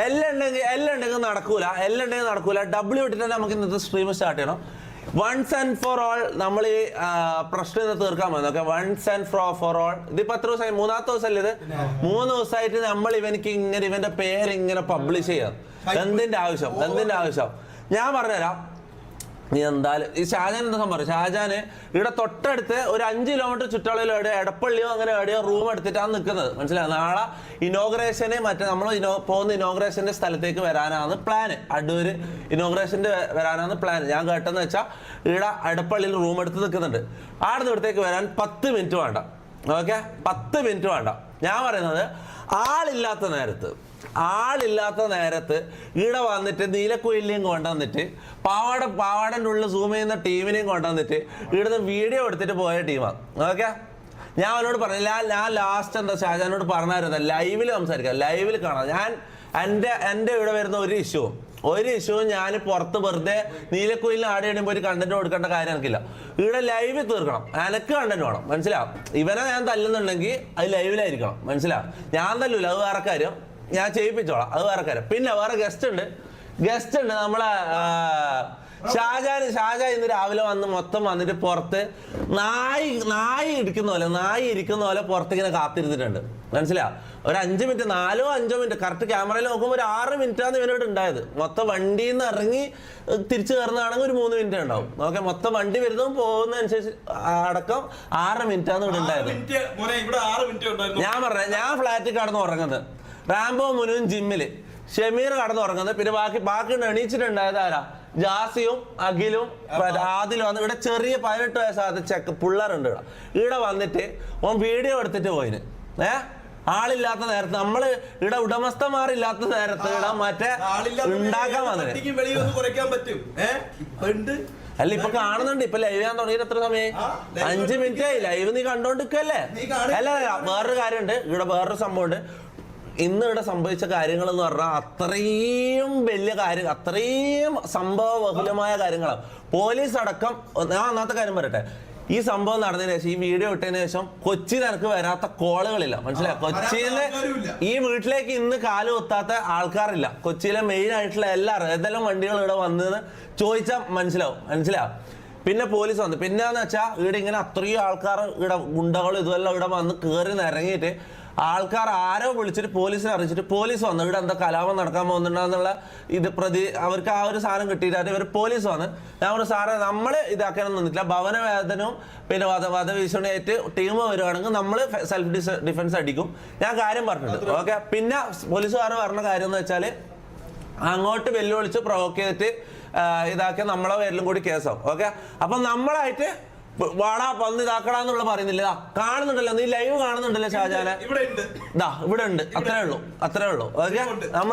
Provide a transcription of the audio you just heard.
എല്ലാം ഉണ്ടെങ്കിൽ നടക്കൂല. W ഇട്ടിട്ട് തന്നെ നമുക്ക് ഇന്നത്തെ സ്ട്രീം സ്റ്റാർട്ട് ചെയ്യണം. വൺസ് ആൻഡ് ഫോർ ഓൾ നമ്മൾ ഈ പ്രശ്നം ഇന്ന് തീർക്കാൻ പോകുന്നത്. Okay, once and for all. ഇതിപ്പോ എത്ര ദിവസമായി? 3ാമത്തെ ദിവസമല്ലേ ഇത്? 3 ദിവസമായിട്ട് നമ്മൾ ഇവന്റെ പേര് ഇങ്ങനെ പബ്ലിഷ് ചെയ്യാം. എന്തിന്റെ ആവശ്യം? ഞാൻ പറഞ്ഞുതരാം. നീ എന്തായാലും ഈ ഷാജാൻ എന്താ സംഭവം? ഷാജാന് ഇവിടെ തൊട്ടടുത്ത് ഒരു 5 കിലോമീറ്റർ ചുറ്റളവിൽ എവിടെയോ എടപ്പള്ളിയോ അങ്ങനെ എവിടെയോ റൂം എടുത്തിട്ടാണ് നിൽക്കുന്നത്. മനസ്സിലായി? നാളെ ഇനോഗ്രേഷന് നമ്മൾ പോകുന്ന ഇനോഗ്രേഷന്റെ സ്ഥലത്തേക്ക് വരാനാണ് പ്ലാന്. അടൂര് ഇനോഗ്രേഷന്റെ വരാനാണ് പ്ലാൻ. ഞാൻ കേട്ടെന്ന് വെച്ചാൽ ഇവിടെ എടപ്പള്ളിയിൽ റൂം എടുത്ത് നിൽക്കുന്നുണ്ട്. ആടുന്ന് ഇവിടത്തേക്ക് വരാൻ 10 മിനിറ്റ് വേണ്ട. ഓക്കെ, 10 മിനിറ്റ് വേണ്ട. ഞാൻ പറയുന്നത് ആളില്ലാത്ത നേരത്ത് ഇവിടെ വന്നിട്ട് നീലക്കുയിലിനെയും കൊണ്ടുവന്നിട്ട് പാവാടൻ്റെ ഉള്ളിൽ സൂം ചെയ്യുന്ന ടീമിനെയും കൊണ്ടുവന്നിട്ട് ഇവിടുന്ന് വീഡിയോ എടുത്തിട്ട് പോയ ടീമാണ്. ഓക്കെ, ഞാൻ അവനോട് പറഞ്ഞില്ല. ഞാൻ ലാസ്റ്റ് എന്താ ഷാജാനോട് പറഞ്ഞായിരുന്നു, ലൈവിൽ സംസാരിക്കാം, ലൈവിൽ കാണാം. ഞാൻ എൻ്റെ ഇവിടെ വരുന്ന ഒരു ഇഷ്യൂവും ഞാൻ പുറത്ത് വെറുതെ നീലക്കുയിലിന് ആടി കഴിയുമ്പോൾ ഒരു കണ്ടന്റ് കൊടുക്കേണ്ട കാര്യം എനിക്കില്ല. ഇവിടെ ലൈവിൽ തീർക്കണം. എനിക്ക് കണ്ടന്റ് വേണം. മനസ്സിലാവും? ഇവനെ ഞാൻ തല്ലുന്നുണ്ടെങ്കിൽ അത് ലൈവിലായിരിക്കണം. മനസ്സിലാവും? ഞാൻ തല്ലൂല, അത് വേറെ കാര്യം. ഞാൻ ചെയ്യിപ്പിച്ചോളാം, അത് വേറെ കാര്യം. പിന്നെ വേറെ ഗസ്റ്റ് ഉണ്ട് നമ്മളെ ഷാജാൻ ഇന്ന് രാവിലെ മൊത്തം വന്നിട്ട് പുറത്ത് നായി ഇരിക്കുന്ന പോലെ പുറത്തിങ്ങനെ കാത്തിരുന്നിട്ടുണ്ട്. മനസ്സിലാ? ഒരു 5 മിനിറ്റ് 4-5 മിനിറ്റ് കറക്റ്റ് ക്യാമറയിൽ നോക്കുമ്പോൾ ഒരു 6 മിനിറ്റാണ് ഇവനോട് ഉണ്ടായത്. മൊത്തം വണ്ടിയിൽ നിന്ന് ഇറങ്ങി തിരിച്ചു കയറുന്നതാണെങ്കിൽ ഒരു 3 മിനിറ്റ് ഉണ്ടാവും. ഓക്കെ, മൊത്തം വണ്ടി വരുന്നതും പോകുന്നതനുസരിച്ച് അടക്കം 6 മിനിറ്റാണ് ഇവിടെ ഉണ്ടായത്. ഞാൻ പറഞ്ഞ ഞാൻ ഫ്ലാറ്റിൽ കടന്ന് ഉറങ്ങുന്നത്. റാംബോ മുനുവും ജിമ്മില്, ഷമീർ കടന്നുറങ്ങുന്നത്. പിന്നെ ബാക്കി എണീച്ചിട്ടുണ്ടായത് ആരാ? ജാസിയും അഖിലും ആദിലും വന്ന് ഇവിടെ ചെറിയ 18 വയസ്സാത്ത പിള്ളേരുണ്ട്. ഇവിടെ വന്നിട്ട് വീഡിയോ എടുത്തിട്ട് പോയിന്. ആളില്ലാത്ത നേരത്ത് നമ്മള് ഇവിടെ ഉടമസ്ഥന്മാരില്ലാത്ത നേരത്ത് ഇവിടെ മറ്റേ ഉണ്ടാക്കാൻ വന്നത്. അല്ല, ഇപ്പൊ കാണുന്നുണ്ട്. ഇപ്പൊ ലൈവ് ചെയ്യാൻ തുടങ്ങിയിട്ട് എത്ര സമയം? 5 മിനിറ്റ് ആയി. ലൈവ് നീ കണ്ടോണ്ടിരിക്കല്ലേ? അല്ല, വേറൊരു കാര്യമുണ്ട്. ഇവിടെ വേറൊരു സംഭവമുണ്ട്. ഇന്ന് ഇവിടെ സംഭവിച്ച കാര്യങ്ങൾ എന്ന് പറഞ്ഞാൽ അത്രയും വലിയ കാര്യം, അത്രയും സംഭവ ബഹുലമായ കാര്യങ്ങളാണ്. പോലീസ് അടക്കം. ഞാൻ ഒന്നാമത്തെ കാര്യം പറയട്ടെ, ഈ സംഭവം നടന്നതിന് ശേഷം, ഈ വീഡിയോ ഇട്ടതിന് ശേഷം കൊച്ചി നിനക്ക് വരാത്ത കോളുകളില്ല. മനസ്സിലായി? കൊച്ചിയിലെ ഈ വീട്ടിലേക്ക് ഇന്ന് കാല് കുത്താത്ത ആൾക്കാരില്ല. കൊച്ചിയിലെ മെയിൻ ആയിട്ടുള്ള ഏതെല്ലാം വണ്ടികൾ ഇവിടെ വന്നതെന്ന് ചോദിച്ചാൽ മനസ്സിലാവും. പിന്നെ പോലീസ് വന്നു. പിന്നെന്ന് വെച്ചാൽ ഇവിടെ ഇങ്ങനെ അത്രയും ആൾക്കാർ, ഇവിടെ ഗുണ്ടകളും ഇതുമെല്ലാം ഇവിടെ വന്ന് കയറി നിറങ്ങിയിട്ട് ആൾക്കാർ ആരോ വിളിച്ചിട്ട് പോലീസിനെ അറിയിച്ചിട്ട് പോലീസ് വന്നു. ഇവിടെ എന്താ കലാപം നടക്കാൻ പോകുന്നുണ്ടെന്നുള്ള അവർക്ക് ആ ഒരു സാധനം കിട്ടിയിട്ട് ഇവർ പോലീസ് വന്ന്. ഞാൻ ഒരു സാറെ നമ്മൾ ഇതാക്കാനൊന്നും നിന്നിട്ടില്ല. ഭവനവേദനവും പിന്നെ വധഭീഷണിയായിട്ട് ടീം വരുവാണെങ്കിൽ നമ്മൾ സെൽഫ് ഡിഫൻസ് അടിക്കും. ഞാൻ കാര്യം പറഞ്ഞിട്ടുണ്ട്. ഓക്കെ, പിന്നെ പോലീസുകാർ പറഞ്ഞ കാര്യം എന്ന് വെച്ചാൽ അങ്ങോട്ട് വെല്ലുവിളിച്ച് പ്രൊവോക്ക് ചെയ്തിട്ട് ഇതാക്കിയ നമ്മളെ പേരിലും കൂടി കേസാവും. ഓക്കെ, അപ്പൊ നമ്മളായിട്ട് വാടാ പന്നി ഇതാക്കടാന്നുള്ള പറയുന്നില്ല. കാണുന്നുണ്ടല്ലോ, നീ ലൈവ് കാണുന്നുണ്ടല്ലോ ഷാജാനെ. ഇവിടെ ഉണ്ട്. അത്രേ ഉള്ളൂ. ഓക്കെ, നമ്മൾ